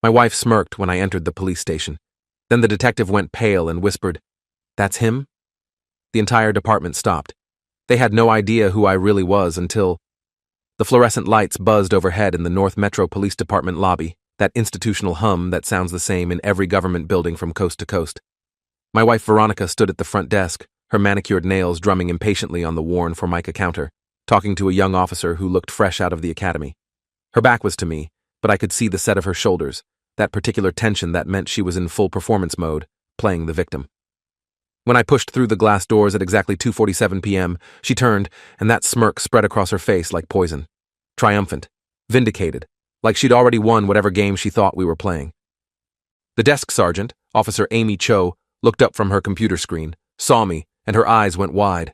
My wife smirked when I entered the police station. Then the detective went pale and whispered, "That's him?" The entire department stopped. They had no idea who I really was until the fluorescent lights buzzed overhead in the North Metro Police Department lobby, that institutional hum that sounds the same in every government building from coast to coast. My wife Veronica stood at the front desk, her manicured nails drumming impatiently on the worn Formica counter, talking to a young officer who looked fresh out of the academy. Her back was to me, but I could see the set of her shoulders, that particular tension that meant she was in full performance mode, playing the victim. When I pushed through the glass doors at exactly 2:47 p.m., she turned, and that smirk spread across her face like poison. Triumphant, vindicated, like she'd already won whatever game she thought we were playing. The desk sergeant, Officer Amy Cho, looked up from her computer screen, saw me, and her eyes went wide.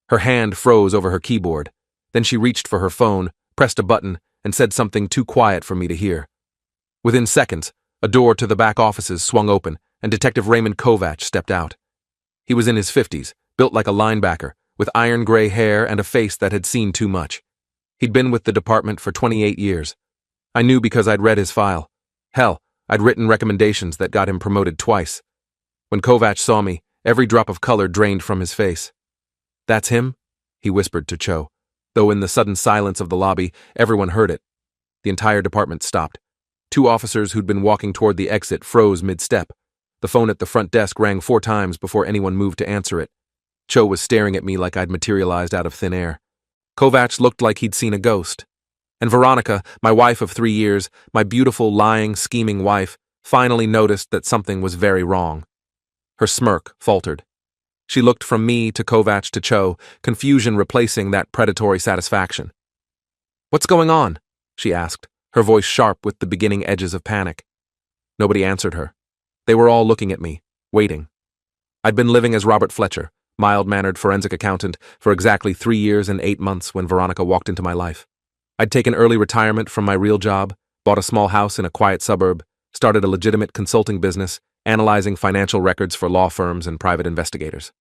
Her hand froze over her keyboard. Then she reached for her phone, pressed a button, and said something too quiet for me to hear. Within seconds, a door to the back offices swung open, and Detective Raymond Kovach stepped out. He was in his 50s, built like a linebacker, with iron gray hair and a face that had seen too much. He'd been with the department for 28 years. I knew because I'd read his file. Hell, I'd written recommendations that got him promoted twice. When Kovach saw me, every drop of color drained from his face. "That's him?" he whispered to Cho, though in the sudden silence of the lobby, everyone heard it. The entire department stopped. Two officers who'd been walking toward the exit froze mid-step. The phone at the front desk rang 4 times before anyone moved to answer it. Cho was staring at me like I'd materialized out of thin air. Kovach looked like he'd seen a ghost. And Veronica, my wife of 3 years, my beautiful, lying, scheming wife, finally noticed that something was very wrong. Her smirk faltered. She looked from me to Kovach to Cho, confusion replacing that predatory satisfaction. "What's going on?" she asked, her voice sharp with the beginning edges of panic. Nobody answered her. They were all looking at me, waiting. I'd been living as Robert Fletcher, mild-mannered forensic accountant, for exactly 3 years and 8 months when Veronica walked into my life. I'd taken early retirement from my real job, bought a small house in a quiet suburb, started a legitimate consulting business, analyzing financial records for law firms and private investigators.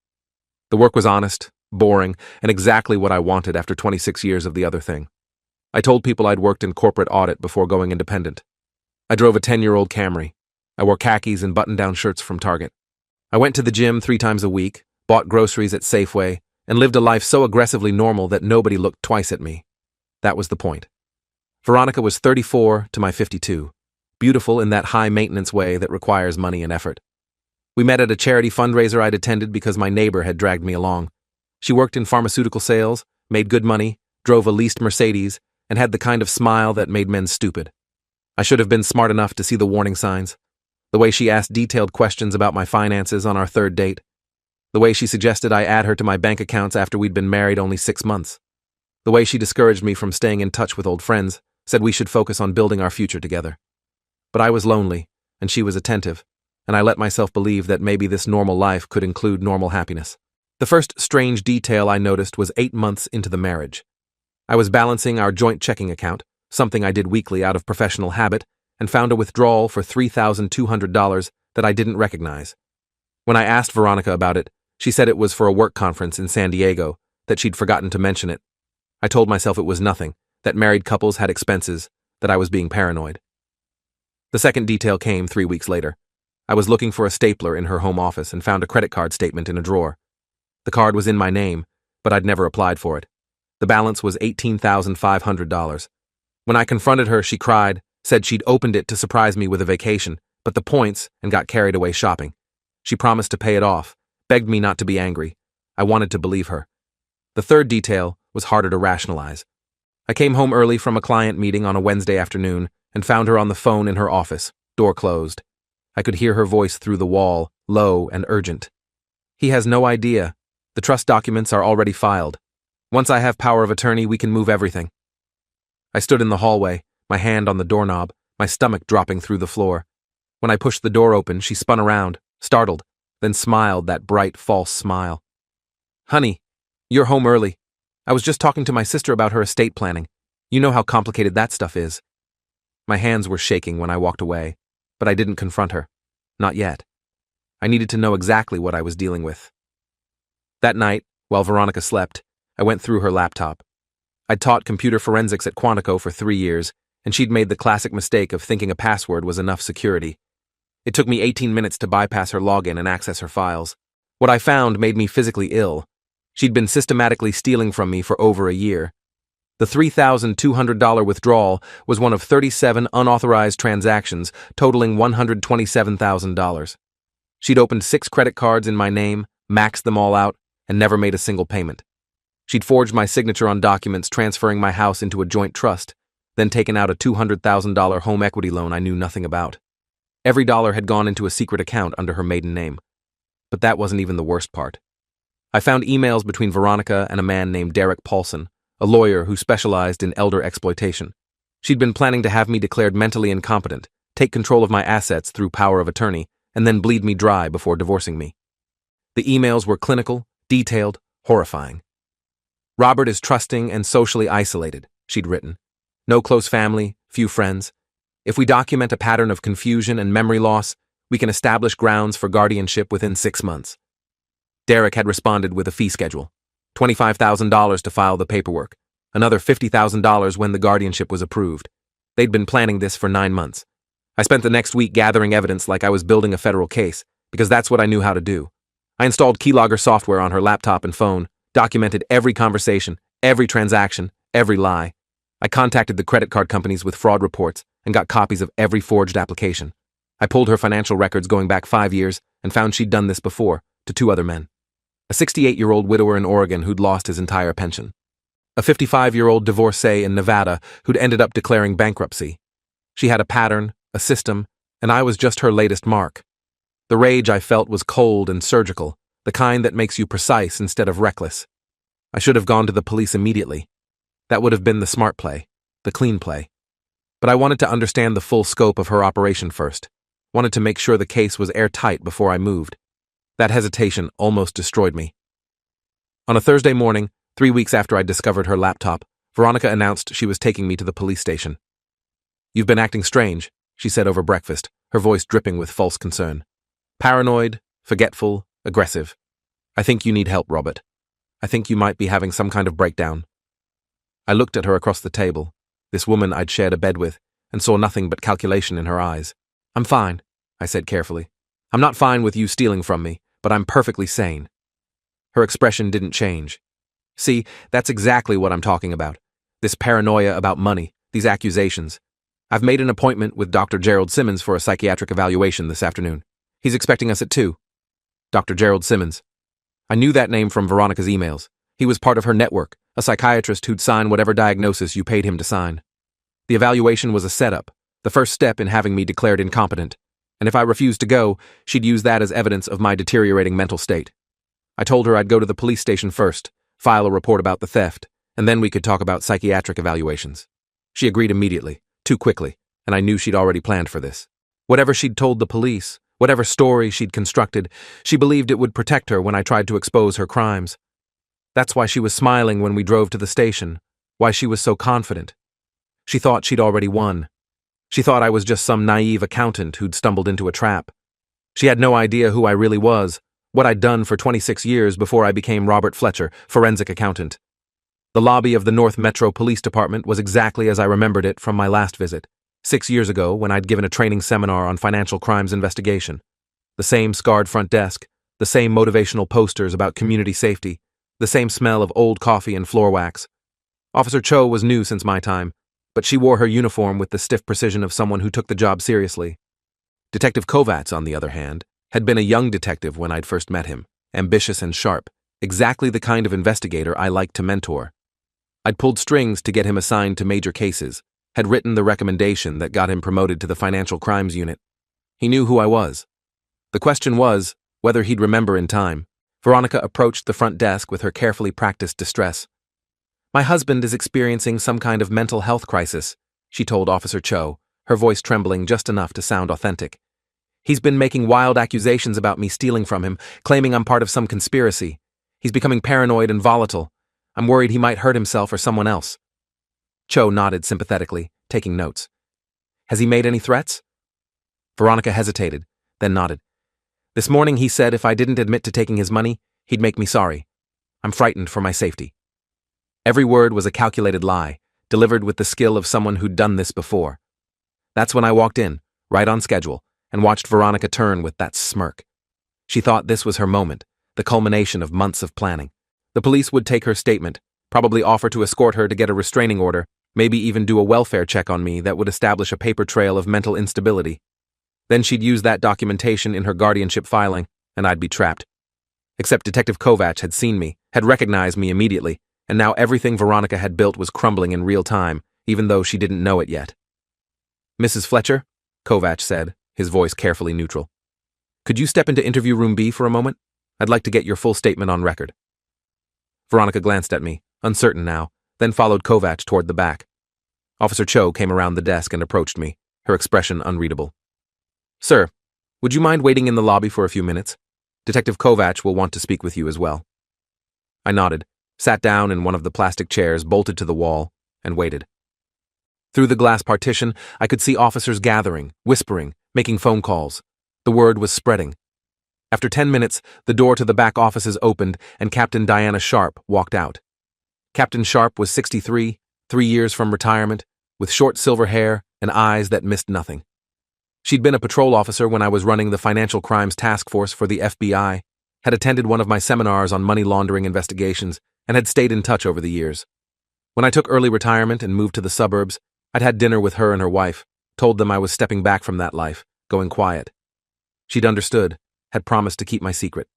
The work was honest, boring, and exactly what I wanted after 26 years of the other thing. I told people I'd worked in corporate audit before going independent. I drove a 10-year-old Camry. I wore khakis and button-down shirts from Target. I went to the gym 3 times a week, bought groceries at Safeway, and lived a life so aggressively normal that nobody looked twice at me. That was the point. Veronica was 34 to my 52, beautiful in that high-maintenance way that requires money and effort. We met at a charity fundraiser I'd attended because my neighbor had dragged me along. She worked in pharmaceutical sales, made good money, drove a leased Mercedes, and had the kind of smile that made men stupid. I should have been smart enough to see the warning signs. The way she asked detailed questions about my finances on our 3rd date. The way she suggested I add her to my bank accounts after we'd been married only 6 months. The way she discouraged me from staying in touch with old friends, said we should focus on building our future together. But I was lonely, and she was attentive, and I let myself believe that maybe this normal life could include normal happiness. The first strange detail I noticed was 8 months into the marriage. I was balancing our joint checking account, something I did weekly out of professional habit, and found a withdrawal for $3,200 that I didn't recognize. When I asked Veronica about it, she said it was for a work conference in San Diego, that she'd forgotten to mention it. I told myself it was nothing, that married couples had expenses, that I was being paranoid. The second detail came 3 weeks later. I was looking for a stapler in her home office and found a credit card statement in a drawer. The card was in my name, but I'd never applied for it. The balance was $18,500. When I confronted her, she cried, said she'd opened it to surprise me with a vacation, but the points, and got carried away shopping. She promised to pay it off, begged me not to be angry. I wanted to believe her. The third detail was harder to rationalize. I came home early from a client meeting on a Wednesday afternoon and found her on the phone in her office, door closed. I could hear her voice through the wall, low and urgent. "He has no idea. The trust documents are already filed. Once I have power of attorney, we can move everything." I stood in the hallway, my hand on the doorknob, my stomach dropping through the floor. When I pushed the door open, she spun around, startled, then smiled that bright, false smile. "Honey, you're home early. I was just talking to my sister about her estate planning. You know how complicated that stuff is." My hands were shaking when I walked away, but I didn't confront her. Not yet. I needed to know exactly what I was dealing with. That night, while Veronica slept, I went through her laptop. I'd taught computer forensics at Quantico for 3 years, and she'd made the classic mistake of thinking a password was enough security. It took me 18 minutes to bypass her login and access her files. What I found made me physically ill. She'd been systematically stealing from me for over a year. The $3,200 withdrawal was one of 37 unauthorized transactions totaling $127,000. She'd opened 6 credit cards in my name, maxed them all out, and never made a single payment. She'd forged my signature on documents transferring my house into a joint trust, then taken out a $200,000 home equity loan I knew nothing about. Every dollar had gone into a secret account under her maiden name. But that wasn't even the worst part. I found emails between Veronica and a man named Derek Paulson, a lawyer who specialized in elder exploitation. She'd been planning to have me declared mentally incompetent, take control of my assets through power of attorney, and then bleed me dry before divorcing me. The emails were clinical, detailed, horrifying. Robert is trusting and socially isolated, she'd written. No close family, few friends. If we document a pattern of confusion and memory loss, we can establish grounds for guardianship within 6 months. Derek had responded with a fee schedule. $25,000 to file the paperwork, another $50,000 when the guardianship was approved. They'd been planning this for 9 months. I spent the next week gathering evidence like I was building a federal case, because that's what I knew how to do. I installed keylogger software on her laptop and phone, documented every conversation, every transaction, every lie. I contacted the credit card companies with fraud reports and got copies of every forged application. I pulled her financial records going back 5 years and found she'd done this before, to 2 other men. A 68-year-old widower in Oregon who'd lost his entire pension. A 55-year-old divorcee in Nevada who'd ended up declaring bankruptcy. She had a pattern, a system, and I was just her latest mark. The rage I felt was cold and surgical, the kind that makes you precise instead of reckless. I should have gone to the police immediately. That would have been the smart play, the clean play. But I wanted to understand the full scope of her operation first, wanted to make sure the case was airtight before I moved. That hesitation almost destroyed me. On a Thursday morning, 3 weeks after I discovered her laptop, Veronica announced she was taking me to the police station. "You've been acting strange," she said over breakfast, her voice dripping with false concern. "Paranoid, forgetful, aggressive. I think you need help, Robert. I think you might be having some kind of breakdown." I looked at her across the table, this woman I'd shared a bed with, and saw nothing but calculation in her eyes. "I'm fine," I said carefully. "I'm not fine with you stealing from me, but I'm perfectly sane." Her expression didn't change. "See, that's exactly what I'm talking about. This paranoia about money, these accusations. I've made an appointment with Dr. Gerald Simmons for a psychiatric evaluation this afternoon. He's expecting us at 2. Dr. Gerald Simmons. I knew that name from Veronica's emails. He was part of her network, a psychiatrist who'd sign whatever diagnosis you paid him to sign. The evaluation was a setup, the first step in having me declared incompetent, and if I refused to go, she'd use that as evidence of my deteriorating mental state. I told her I'd go to the police station first, file a report about the theft, and then we could talk about psychiatric evaluations. She agreed immediately, too quickly, and I knew she'd already planned for this. Whatever she'd told the police, whatever story she'd constructed, she believed it would protect her when I tried to expose her crimes. That's why she was smiling when we drove to the station, why she was so confident. She thought she'd already won. She thought I was just some naive accountant who'd stumbled into a trap. She had no idea who I really was, what I'd done for 26 years before I became Robert Fletcher, forensic accountant. The lobby of the North Metro Police Department was exactly as I remembered it from my last visit, 6 years ago when I'd given a training seminar on financial crimes investigation. The same scarred front desk, the same motivational posters about community safety, the same smell of old coffee and floor wax. Officer Cho was new since my time, but she wore her uniform with the stiff precision of someone who took the job seriously. Detective Kovacs, on the other hand, had been a young detective when I'd first met him, ambitious and sharp, exactly the kind of investigator I liked to mentor. I'd pulled strings to get him assigned to major cases, had written the recommendation that got him promoted to the financial crimes unit. He knew who I was. The question was whether he'd remember in time. Veronica approached the front desk with her carefully practiced distress. "My husband is experiencing some kind of mental health crisis," she told Officer Cho, her voice trembling just enough to sound authentic. "He's been making wild accusations about me stealing from him, claiming I'm part of some conspiracy. He's becoming paranoid and volatile. I'm worried he might hurt himself or someone else." Cho nodded sympathetically, taking notes. "Has he made any threats?" Veronica hesitated, then nodded. "This morning he said if I didn't admit to taking his money, he'd make me sorry. I'm frightened for my safety." Every word was a calculated lie, delivered with the skill of someone who'd done this before. That's when I walked in, right on schedule, and watched Veronica turn with that smirk. She thought this was her moment, the culmination of months of planning. The police would take her statement, probably offer to escort her to get a restraining order, maybe even do a welfare check on me that would establish a paper trail of mental instability. Then she'd use that documentation in her guardianship filing, and I'd be trapped. Except Detective Kovac had seen me, had recognized me immediately, and now everything Veronica had built was crumbling in real time, even though she didn't know it yet. "Mrs. Fletcher," Kovac said, his voice carefully neutral. "Could you step into interview room B for a moment? I'd like to get your full statement on record." Veronica glanced at me, uncertain now, then followed Kovac toward the back. Officer Cho came around the desk and approached me, her expression unreadable. "Sir, would you mind waiting in the lobby for a few minutes? Detective Kovac will want to speak with you as well." I nodded, sat down in one of the plastic chairs bolted to the wall, and waited. Through the glass partition, I could see officers gathering, whispering, making phone calls. The word was spreading. After 10 minutes, the door to the back offices opened and Captain Diana Sharp walked out. Captain Sharp was 63, 3 years from retirement, with short silver hair and eyes that missed nothing. She'd been a patrol officer when I was running the Financial Crimes Task Force for the FBI, had attended one of my seminars on money laundering investigations, and had stayed in touch over the years. When I took early retirement and moved to the suburbs, I'd had dinner with her and her wife, told them I was stepping back from that life, going quiet. She'd understood, had promised to keep my secret.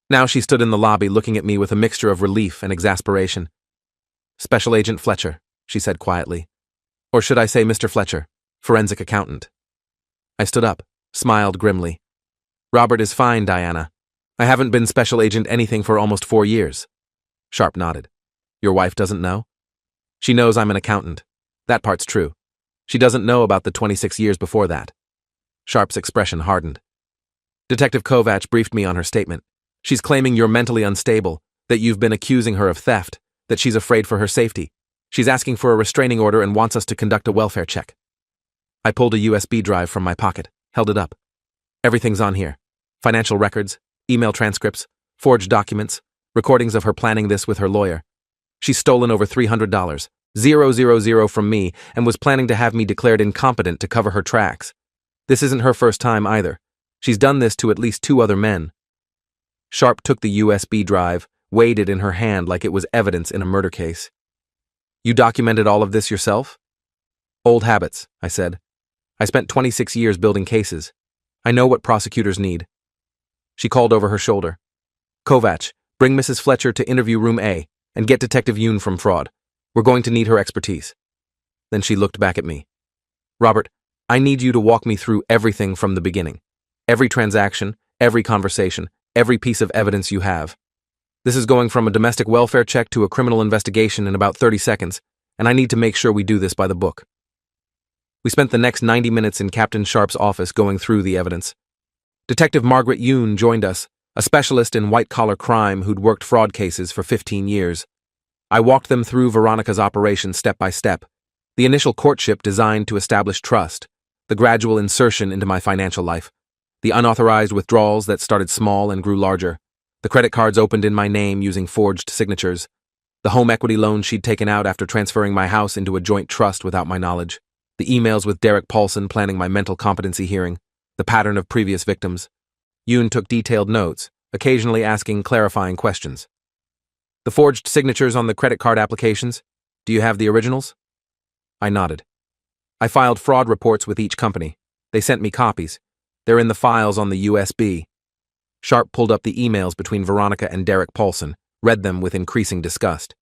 Now she stood in the lobby looking at me with a mixture of relief and exasperation. "Special Agent Fletcher," she said quietly. "Or should I say Mr. Fletcher, forensic accountant?" I stood up, smiled grimly. "Robert is fine, Diana. I haven't been Special Agent anything for almost 4 years." Sharp nodded. "Your wife doesn't know?" "She knows I'm an accountant. That part's true. She doesn't know about the 26 years before that." Sharp's expression hardened. "Detective Kovac briefed me on her statement. She's claiming you're mentally unstable, that you've been accusing her of theft, that she's afraid for her safety. She's asking for a restraining order and wants us to conduct a welfare check." I pulled a USB drive from my pocket, held it up. "Everything's on here. Financial records, email transcripts, forged documents, recordings of her planning this with her lawyer. She's stolen over $300, 000 from me, and was planning to have me declared incompetent to cover her tracks. This isn't her first time either. She's done this to at least 2 other men." Sharp took the USB drive, weighed it in her hand like it was evidence in a murder case. "You documented all of this yourself?" "Old habits," I said. "I spent 26 years building cases. I know what prosecutors need." She called over her shoulder. "Kovac, bring Mrs. Fletcher to interview room A and get Detective Yoon from fraud. We're going to need her expertise." Then she looked back at me. "Robert, I need you to walk me through everything from the beginning. Every transaction, every conversation, every piece of evidence you have. This is going from a domestic welfare check to a criminal investigation in about 30 seconds, and I need to make sure we do this by the book." We spent the next 90 minutes in Captain Sharp's office going through the evidence. Detective Margaret Yoon joined us, a specialist in white-collar crime who'd worked fraud cases for 15 years. I walked them through Veronica's operation step by step, the initial courtship designed to establish trust, the gradual insertion into my financial life, the unauthorized withdrawals that started small and grew larger, the credit cards opened in my name using forged signatures, the home equity loan she'd taken out after transferring my house into a joint trust without my knowledge, the emails with Derek Paulson planning my mental competency hearing, the pattern of previous victims. Yoon took detailed notes, occasionally asking clarifying questions. "The forged signatures on the credit card applications, do you have the originals?" I nodded. "I filed fraud reports with each company. They sent me copies. They're in the files on the USB." Sharp pulled up the emails between Veronica and Derek Paulson, read them with increasing disgust.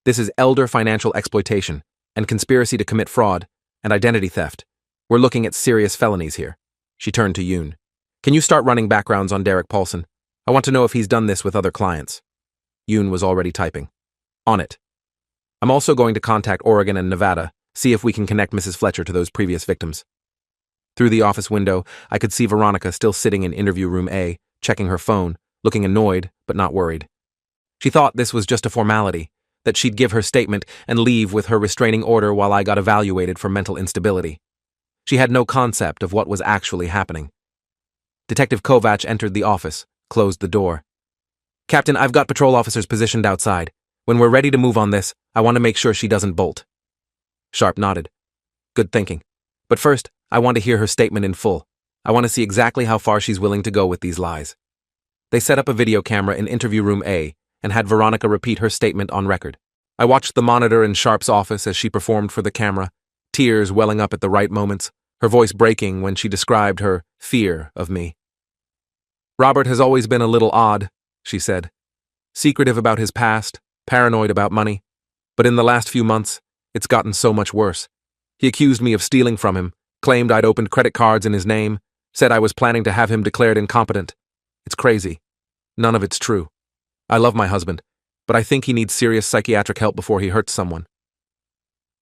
"This is elder financial exploitation, and conspiracy to commit fraud, and identity theft. We're looking at serious felonies here." She turned to Yoon. "Can you start running backgrounds on Derek Paulson? I want to know if he's done this with other clients." Yoon was already typing. "On it. I'm also going to contact Oregon and Nevada, see if we can connect Mrs. Fletcher to those previous victims." Through the office window, I could see Veronica still sitting in interview room A, checking her phone, looking annoyed but not worried. She thought this was just a formality, that she'd give her statement and leave with her restraining order while I got evaluated for mental instability. She had no concept of what was actually happening. Detective Kovac entered the office, closed the door. "Captain, I've got patrol officers positioned outside. When we're ready to move on this, I want to make sure she doesn't bolt. Sharp nodded. Good thinking. But first, I want to hear her statement in full. I want to see exactly how far she's willing to go with these lies. They set up a video camera in interview room A and had Veronica repeat her statement on record. I watched the monitor in Sharp's office as she performed for the camera, tears welling up at the right moments, her voice breaking when she described her fear of me. Robert has always been a little odd, she said. Secretive about his past, paranoid about money. But in the last few months, it's gotten so much worse. He accused me of stealing from him, claimed I'd opened credit cards in his name, said I was planning to have him declared incompetent. It's crazy. None of it's true. I love my husband, but I think he needs serious psychiatric help before he hurts someone.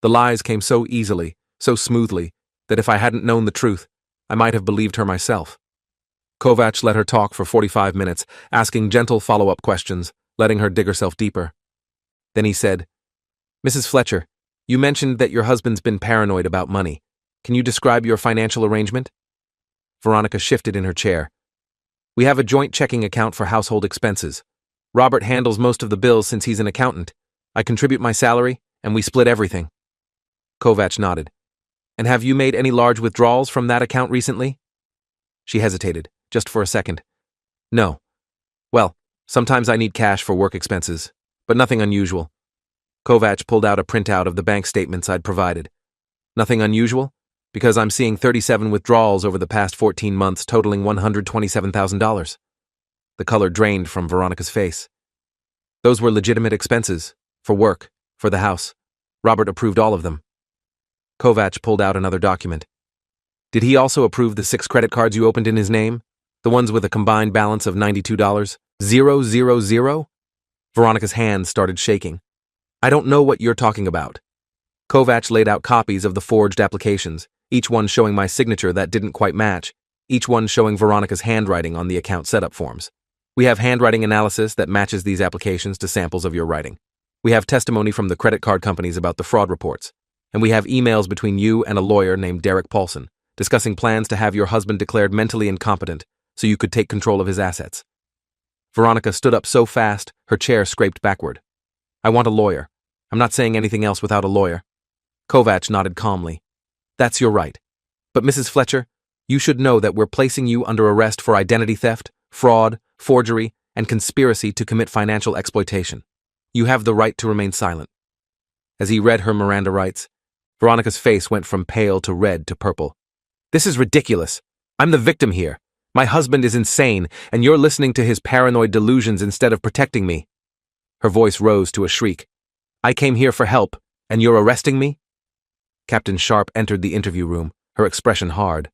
The lies came so easily, so smoothly, that if I hadn't known the truth, I might have believed her myself. Kovacs let her talk for 45 minutes, asking gentle follow-up questions, letting her dig herself deeper. Then he said, Mrs. Fletcher, you mentioned that your husband's been paranoid about money. Can you describe your financial arrangement? Veronica shifted in her chair. We have a joint checking account for household expenses. Robert handles most of the bills since he's an accountant. I contribute my salary, and we split everything. Kovacs nodded. And have you made any large withdrawals from that account recently? She hesitated, just for a second. No. Well, sometimes I need cash for work expenses, but nothing unusual. Kovacs pulled out a printout of the bank statements I'd provided. Nothing unusual? Because I'm seeing 37 withdrawals over the past 14 months totaling $127,000. The color drained from Veronica's face. Those were legitimate expenses, for work, for the house. Robert approved all of them. Kovacs pulled out another document. Did he also approve the 6 credit cards you opened in his name? The ones with a combined balance of $92,000? Veronica's hands started shaking. I don't know what you're talking about. Kovacs laid out copies of the forged applications, each one showing my signature that didn't quite match, each one showing Veronica's handwriting on the account setup forms. We have handwriting analysis that matches these applications to samples of your writing. We have testimony from the credit card companies about the fraud reports. And we have emails between you and a lawyer named Derek Paulson, discussing plans to have your husband declared mentally incompetent so you could take control of his assets. Veronica stood up so fast, her chair scraped backward. I want a lawyer. I'm not saying anything else without a lawyer. Kovacs nodded calmly. That's your right. But Mrs. Fletcher, you should know that we're placing you under arrest for identity theft, fraud, forgery, and conspiracy to commit financial exploitation. You have the right to remain silent. As he read her Miranda rights, Veronica's face went from pale to red to purple. This is ridiculous. I'm the victim here. My husband is insane, and you're listening to his paranoid delusions instead of protecting me. Her voice rose to a shriek. I came here for help, and you're arresting me? Captain Sharp entered the interview room, her expression hard.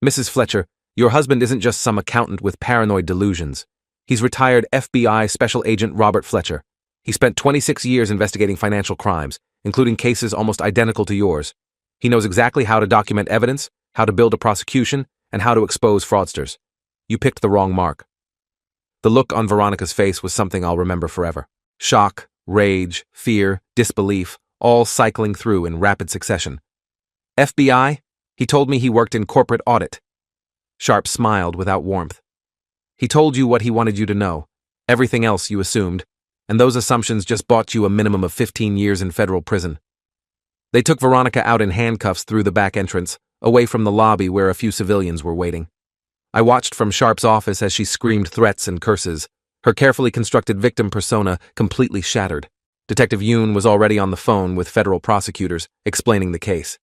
Mrs. Fletcher, your husband isn't just some accountant with paranoid delusions. He's retired FBI Special Agent Robert Fletcher. He spent 26 years investigating financial crimes, including cases almost identical to yours. He knows exactly how to document evidence, how to build a prosecution, and how to expose fraudsters. You picked the wrong mark. The look on Veronica's face was something I'll remember forever. Shock, rage, fear, disbelief, all cycling through in rapid succession. FBI? He told me he worked in corporate audit. Sharp smiled without warmth. He told you what he wanted you to know. Everything else you assumed. And those assumptions just bought you a minimum of 15 years in federal prison. They took Veronica out in handcuffs through the back entrance, away from the lobby where a few civilians were waiting. I watched from Sharp's office as she screamed threats and curses, her carefully constructed victim persona completely shattered. Detective Yoon was already on the phone with federal prosecutors, explaining the case.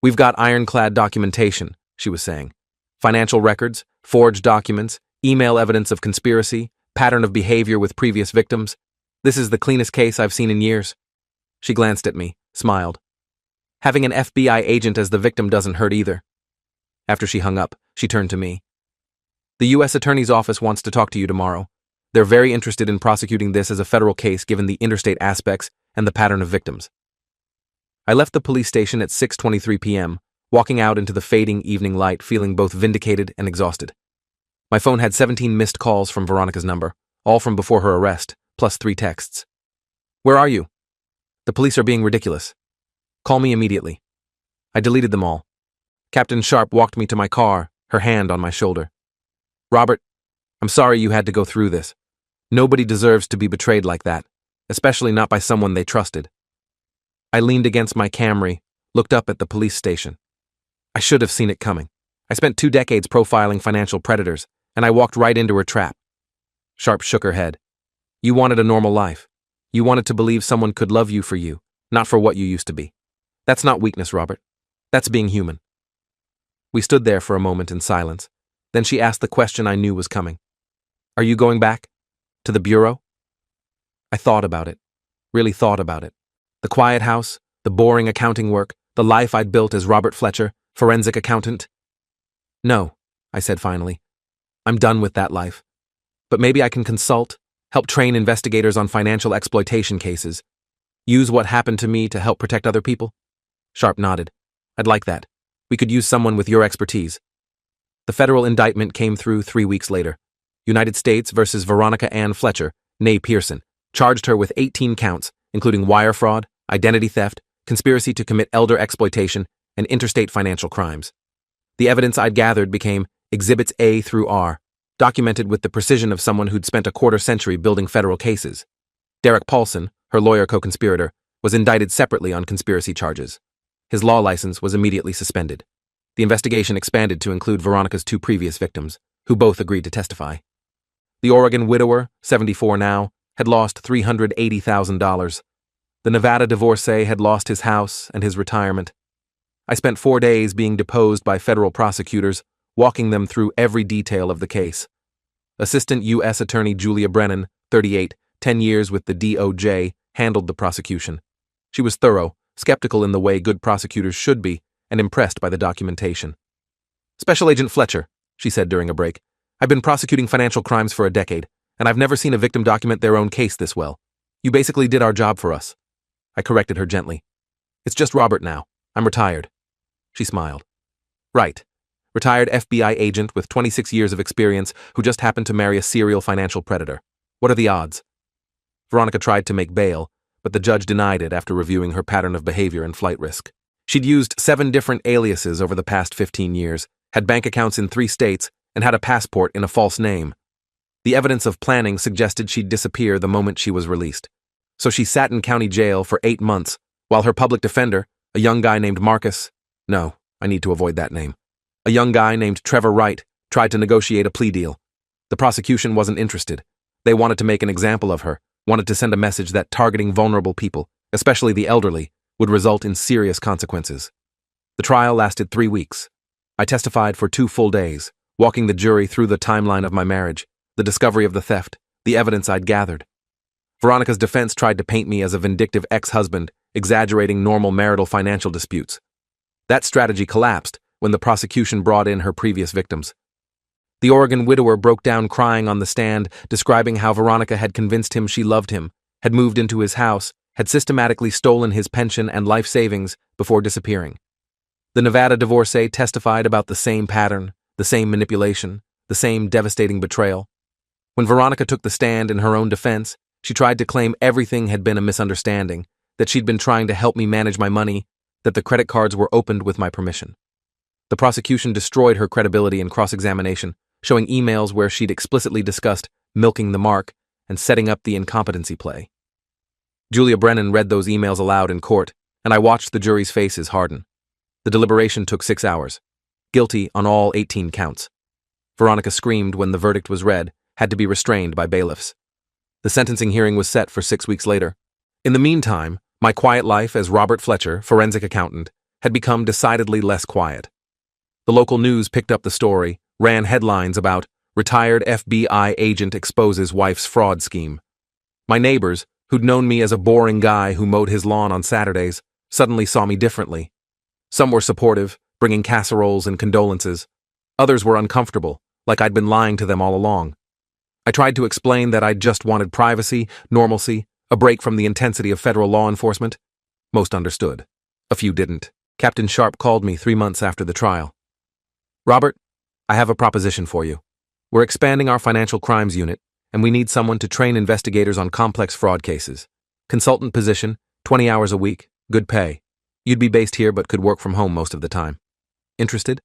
We've got ironclad documentation, she was saying. Financial records, forged documents, email evidence of conspiracy, pattern of behavior with previous victims. This is the cleanest case I've seen in years. She glanced at me, smiled. Having an FBI agent as the victim doesn't hurt either. After she hung up, she turned to me. The U.S. Attorney's Office wants to talk to you tomorrow. They're very interested in prosecuting this as a federal case given the interstate aspects and the pattern of victims. I left the police station at 6:23 p.m., walking out into the fading evening light feeling both vindicated and exhausted. My phone had 17 missed calls from Veronica's number, all from before her arrest, plus 3 texts. Where are you? The police are being ridiculous. Call me immediately. I deleted them all. Captain Sharp walked me to my car, her hand on my shoulder. Robert, I'm sorry you had to go through this. Nobody deserves to be betrayed like that, especially not by someone they trusted. I leaned against my Camry, looked up at the police station. I should have seen it coming. I spent 2 decades profiling financial predators, and I walked right into her trap. Sharp shook her head. You wanted a normal life. You wanted to believe someone could love you for you, not for what you used to be. That's not weakness, Robert. That's being human. We stood there for a moment in silence. Then she asked the question I knew was coming. Are you going back? To the bureau? I thought about it. Really thought about it. The quiet house, the boring accounting work, the life I'd built as Robert Fletcher, forensic accountant. No, I said finally. I'm done with that life. But maybe I can consult, help train investigators on financial exploitation cases, use what happened to me to help protect other people. Sharp nodded. I'd like that. We could use someone with your expertise. The federal indictment came through 3 weeks later. United States versus Veronica Ann Fletcher, née Pearson, charged her with 18 counts, including wire fraud, identity theft, conspiracy to commit elder exploitation, and interstate financial crimes. The evidence I'd gathered became Exhibits A through R, documented with the precision of someone who'd spent a quarter-century building federal cases. Derek Paulson, her lawyer co-conspirator, was indicted separately on conspiracy charges. His law license was immediately suspended. The investigation expanded to include Veronica's 2 previous victims, who both agreed to testify. The Oregon widower, 74 now, had lost $380,000. The Nevada divorcee had lost his house and his retirement. I spent 4 days being deposed by federal prosecutors, walking them through every detail of the case. Assistant U.S. Attorney Julia Brennan, 38, 10 years with the DOJ, handled the prosecution. She was thorough, skeptical in the way good prosecutors should be, and impressed by the documentation. Special Agent Fletcher, she said during a break, I've been prosecuting financial crimes for a decade, and I've never seen a victim document their own case this well. You basically did our job for us. I corrected her gently. It's just Robert now. I'm retired. She smiled. Right. Retired FBI agent with 26 years of experience who just happened to marry a serial financial predator. What are the odds? Veronica tried to make bail, but the judge denied it after reviewing her pattern of behavior and flight risk. She'd used 7 different aliases over the past 15 years, had bank accounts in 3 states, and had a passport in a false name. The evidence of planning suggested she'd disappear the moment she was released. So she sat in county jail for 8 months, while her public defender, a young guy named No, I need to avoid that name. A young guy named Trevor Wright tried to negotiate a plea deal. The prosecution wasn't interested. They wanted to make an example of her, wanted to send a message that targeting vulnerable people, especially the elderly, would result in serious consequences. The trial lasted 3 weeks. I testified for 2 full days, walking the jury through the timeline of my marriage, the discovery of the theft, the evidence I'd gathered. Veronica's defense tried to paint me as a vindictive ex-husband, exaggerating normal marital financial disputes. That strategy collapsed when the prosecution brought in her previous victims. The Oregon widower broke down crying on the stand, describing how Veronica had convinced him she loved him, had moved into his house, had systematically stolen his pension and life savings before disappearing. The Nevada divorcee testified about the same pattern, the same manipulation, the same devastating betrayal. When Veronica took the stand in her own defense, she tried to claim everything had been a misunderstanding, that she'd been trying to help me manage my money, that the credit cards were opened with my permission. The prosecution destroyed her credibility in cross-examination, showing emails where she'd explicitly discussed milking the mark and setting up the incompetency play. Julia Brennan read those emails aloud in court, and I watched the jury's faces harden. The deliberation took 6 hours. Guilty on all 18 counts. Veronica screamed when the verdict was read, had to be restrained by bailiffs. The sentencing hearing was set for 6 weeks later. In the meantime, my quiet life as Robert Fletcher, forensic accountant, had become decidedly less quiet. The local news picked up the story, ran headlines about retired FBI agent exposes wife's fraud scheme. My neighbors, who'd known me as a boring guy who mowed his lawn on Saturdays, suddenly saw me differently. Some were supportive, bringing casseroles and condolences. Others were uncomfortable, like I'd been lying to them all along. I tried to explain that I'd just wanted privacy, normalcy, a break from the intensity of federal law enforcement. Most understood. A few didn't. Captain Sharp called me 3 months after the trial. Robert, I have a proposition for you. We're expanding our financial crimes unit, and we need someone to train investigators on complex fraud cases. Consultant position, 20 hours a week, good pay. You'd be based here but could work from home most of the time. Interested?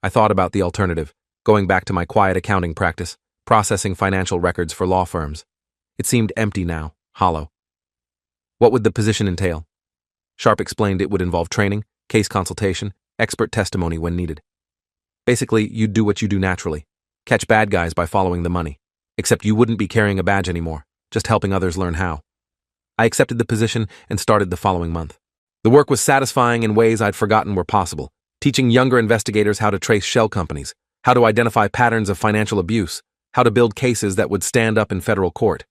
I thought about the alternative, going back to my quiet accounting practice, processing financial records for law firms. It seemed empty now, hollow. What would the position entail? Sharp explained it would involve training, case consultation, expert testimony when needed. Basically, you'd do what you do naturally. Catch bad guys by following the money. Except you wouldn't be carrying a badge anymore, just helping others learn how. I accepted the position and started the following month. The work was satisfying in ways I'd forgotten were possible, teaching younger investigators how to trace shell companies, how to identify patterns of financial abuse, how to build cases that would stand up in federal court.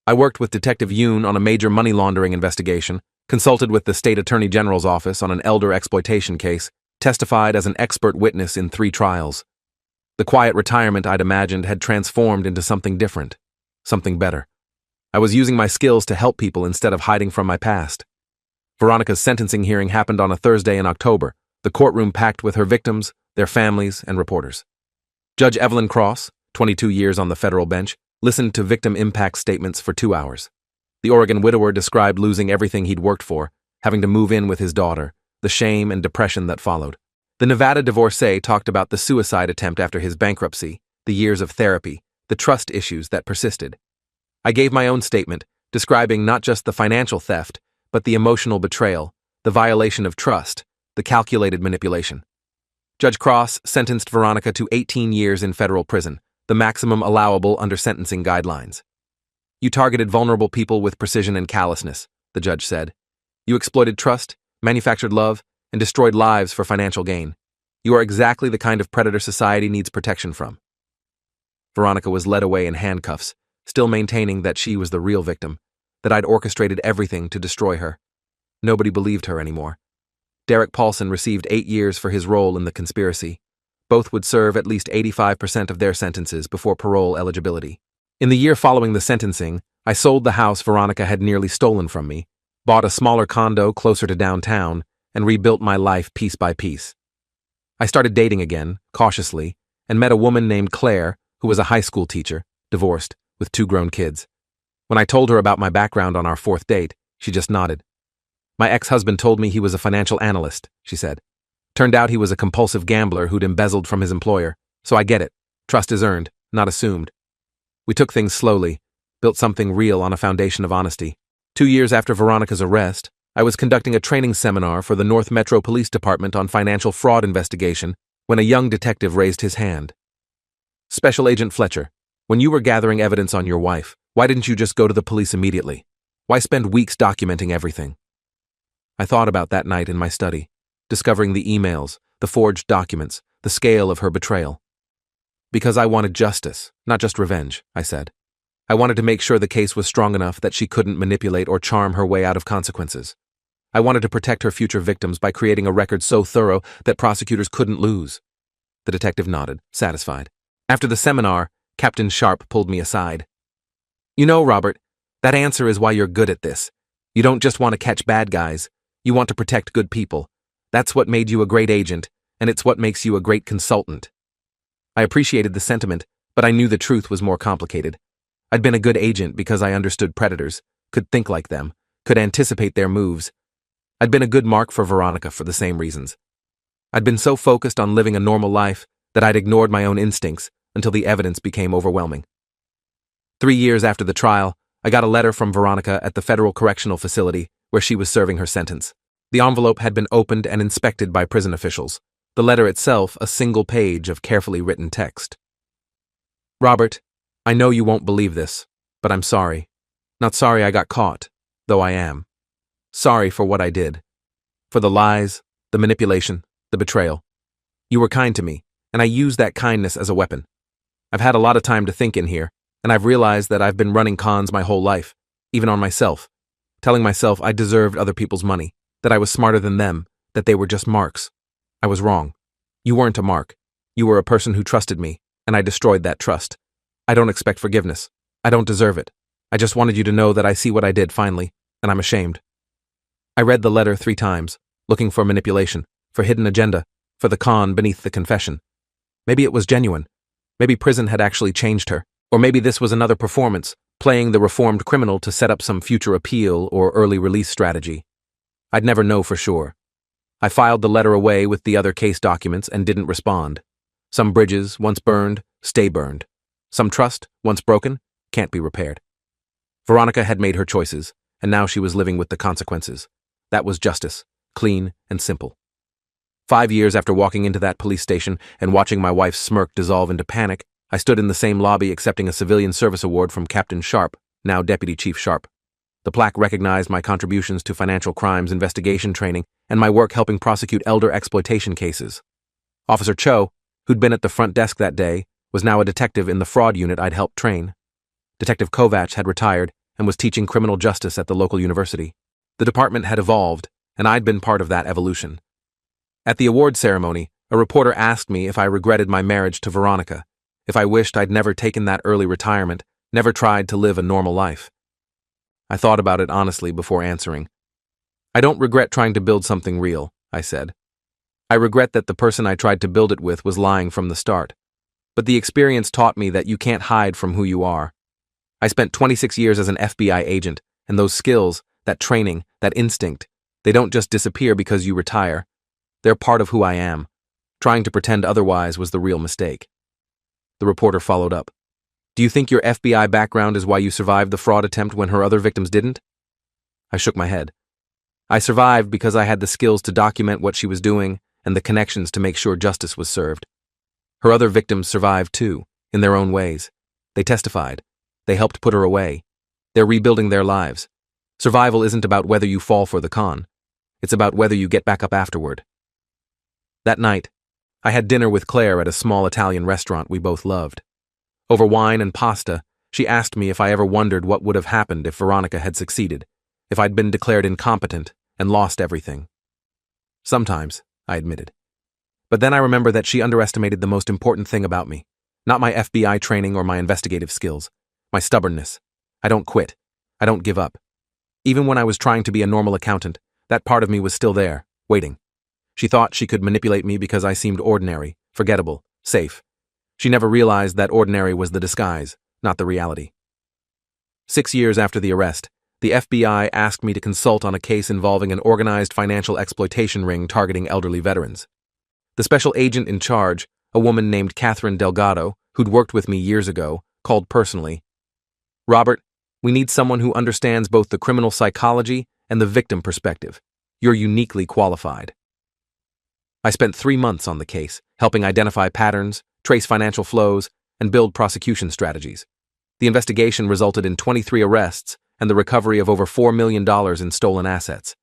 I worked with Detective Yoon on a major money laundering investigation, consulted with the State Attorney General's office on an elder exploitation case, testified as an expert witness in 3 trials. The quiet retirement I'd imagined had transformed into something different, something better. I was using my skills to help people instead of hiding from my past. Veronica's sentencing hearing happened on a Thursday in October, the courtroom packed with her victims, their families, and reporters. Judge Evelyn Cross, 22 years on the federal bench, listened to victim impact statements for 2 hours. The Oregon widower described losing everything he'd worked for, having to move in with his daughter, the shame and depression that followed. The Nevada divorcee talked about the suicide attempt after his bankruptcy, the years of therapy, the trust issues that persisted. I gave my own statement, describing not just the financial theft, but the emotional betrayal, the violation of trust, the calculated manipulation. Judge Cross sentenced Veronica to 18 years in federal prison, the maximum allowable under sentencing guidelines. You targeted vulnerable people with precision and callousness, the judge said. You exploited trust, manufactured love, and destroyed lives for financial gain. You are exactly the kind of predator society needs protection from. Veronica was led away in handcuffs, still maintaining that she was the real victim, that I'd orchestrated everything to destroy her. Nobody believed her anymore. Derek Paulson received 8 years for his role in the conspiracy. Both would serve at least 85% of their sentences before parole eligibility. In the year following the sentencing, I sold the house Veronica had nearly stolen from me, bought a smaller condo closer to downtown, and rebuilt my life piece by piece. I started dating again, cautiously, and met a woman named Claire, who was a high school teacher, divorced, with 2 grown kids. When I told her about my background on our 4th date, she just nodded. My ex-husband told me he was a financial analyst, she said. Turned out he was a compulsive gambler who'd embezzled from his employer, so I get it. Trust is earned, not assumed. We took things slowly, built something real on a foundation of honesty. 2 years after Veronica's arrest, I was conducting a training seminar for the North Metro Police Department on financial fraud investigation when a young detective raised his hand. Special Agent Fletcher, when you were gathering evidence on your wife, why didn't you just go to the police immediately? Why spend weeks documenting everything? I thought about that night in my study, discovering the emails, the forged documents, the scale of her betrayal. Because I wanted justice, not just revenge, I said. I wanted to make sure the case was strong enough that she couldn't manipulate or charm her way out of consequences. I wanted to protect her future victims by creating a record so thorough that prosecutors couldn't lose. The detective nodded, satisfied. After the seminar, Captain Sharp pulled me aside. You know, Robert, that answer is why you're good at this. You don't just want to catch bad guys. You want to protect good people. That's what made you a great agent, and it's what makes you a great consultant. I appreciated the sentiment, but I knew the truth was more complicated. I'd been a good agent because I understood predators, could think like them, could anticipate their moves. I'd been a good mark for Veronica for the same reasons. I'd been so focused on living a normal life that I'd ignored my own instincts until the evidence became overwhelming. 3 years after the trial, I got a letter from Veronica at the Federal Correctional Facility where she was serving her sentence. The envelope had been opened and inspected by prison officials. The letter itself a single page of carefully written text. Robert, I know you won't believe this, but I'm sorry. Not sorry I got caught, though I am. Sorry for what I did. For the lies, the manipulation, the betrayal. You were kind to me, and I used that kindness as a weapon. I've had a lot of time to think in here, and I've realized that I've been running cons my whole life, even on myself, telling myself I deserved other people's money, that I was smarter than them, that they were just marks. I was wrong. You weren't a mark. You were a person who trusted me, and I destroyed that trust. I don't expect forgiveness. I don't deserve it. I just wanted you to know that I see what I did finally, and I'm ashamed. I read the letter 3 times, looking for manipulation, for hidden agenda, for the con beneath the confession. Maybe it was genuine. Maybe prison had actually changed her. Or maybe this was another performance, playing the reformed criminal to set up some future appeal or early release strategy. I'd never know for sure. I filed the letter away with the other case documents and didn't respond. Some bridges, once burned, stay burned. Some trust, once broken, can't be repaired. Veronica had made her choices, and now she was living with the consequences. That was justice, clean and simple. 5 years after walking into that police station and watching my wife's smirk dissolve into panic, I stood in the same lobby accepting a civilian service award from Captain Sharp, now Deputy Chief Sharp. The plaque recognized my contributions to financial crimes investigation training and my work helping prosecute elder exploitation cases. Officer Cho, who'd been at the front desk that day, was now a detective in the fraud unit I'd helped train. Detective Kovacs had retired and was teaching criminal justice at the local university. The department had evolved, and I'd been part of that evolution. At the award ceremony, a reporter asked me if I regretted my marriage to Veronica, if I wished I'd never taken that early retirement, never tried to live a normal life. I thought about it honestly before answering. I don't regret trying to build something real, I said. I regret that the person I tried to build it with was lying from the start. But the experience taught me that you can't hide from who you are. I spent 26 years as an FBI agent, and those skills, that training, that instinct, they don't just disappear because you retire. They're part of who I am. Trying to pretend otherwise was the real mistake. The reporter followed up. Do you think your FBI background is why you survived the fraud attempt when her other victims didn't? I shook my head. I survived because I had the skills to document what she was doing and the connections to make sure justice was served. Her other victims survived too, in their own ways. They testified. They helped put her away. They're rebuilding their lives. Survival isn't about whether you fall for the con. It's about whether you get back up afterward. That night, I had dinner with Claire at a small Italian restaurant we both loved. Over wine and pasta, she asked me if I ever wondered what would have happened if Veronica had succeeded, if I'd been declared incompetent and lost everything. Sometimes, I admitted. But then I remember that she underestimated the most important thing about me, not my FBI training or my investigative skills, my stubbornness. I don't quit. I don't give up. Even when I was trying to be a normal accountant, that part of me was still there, waiting. She thought she could manipulate me because I seemed ordinary, forgettable, safe. She never realized that ordinary was the disguise, not the reality. 6 years after the arrest, the FBI asked me to consult on a case involving an organized financial exploitation ring targeting elderly veterans. The special agent in charge, a woman named Catherine Delgado, who'd worked with me years ago, called personally. Robert, we need someone who understands both the criminal psychology and the victim perspective. You're uniquely qualified. I spent 3 months on the case, helping identify patterns, trace financial flows, and build prosecution strategies. The investigation resulted in 23 arrests and the recovery of over $4 million in stolen assets.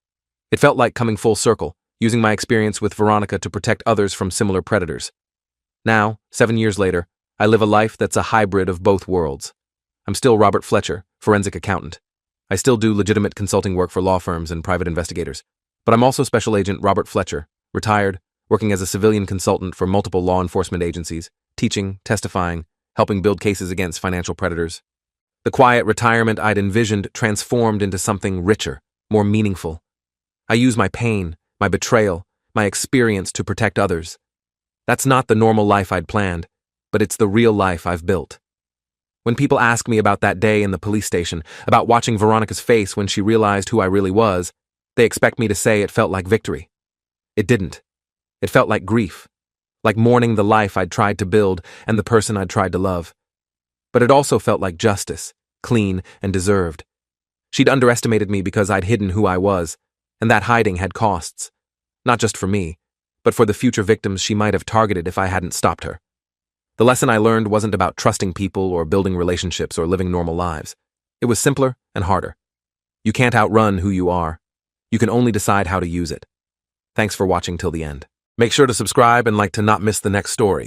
It felt like coming full circle, using my experience with Veronica to protect others from similar predators. Now, 7 years later, I live a life that's a hybrid of both worlds. I'm still Robert Fletcher, forensic accountant. I still do legitimate consulting work for law firms and private investigators. But I'm also Special Agent Robert Fletcher, retired, working as a civilian consultant for multiple law enforcement agencies, teaching, testifying, helping build cases against financial predators. The quiet retirement I'd envisioned transformed into something richer, more meaningful. I use my pain, my betrayal, my experience to protect others. That's not the normal life I'd planned, but it's the real life I've built. When people ask me about that day in the police station, about watching Veronica's face when she realized who I really was, they expect me to say it felt like victory. It didn't. It felt like grief, like mourning the life I'd tried to build and the person I'd tried to love. But it also felt like justice, clean and deserved. She'd underestimated me because I'd hidden who I was, and that hiding had costs. Not just for me, but for the future victims she might have targeted if I hadn't stopped her. The lesson I learned wasn't about trusting people or building relationships or living normal lives. It was simpler and harder. You can't outrun who you are. You can only decide how to use it. Thanks for watching till the end. Make sure to subscribe and like to not miss the next story.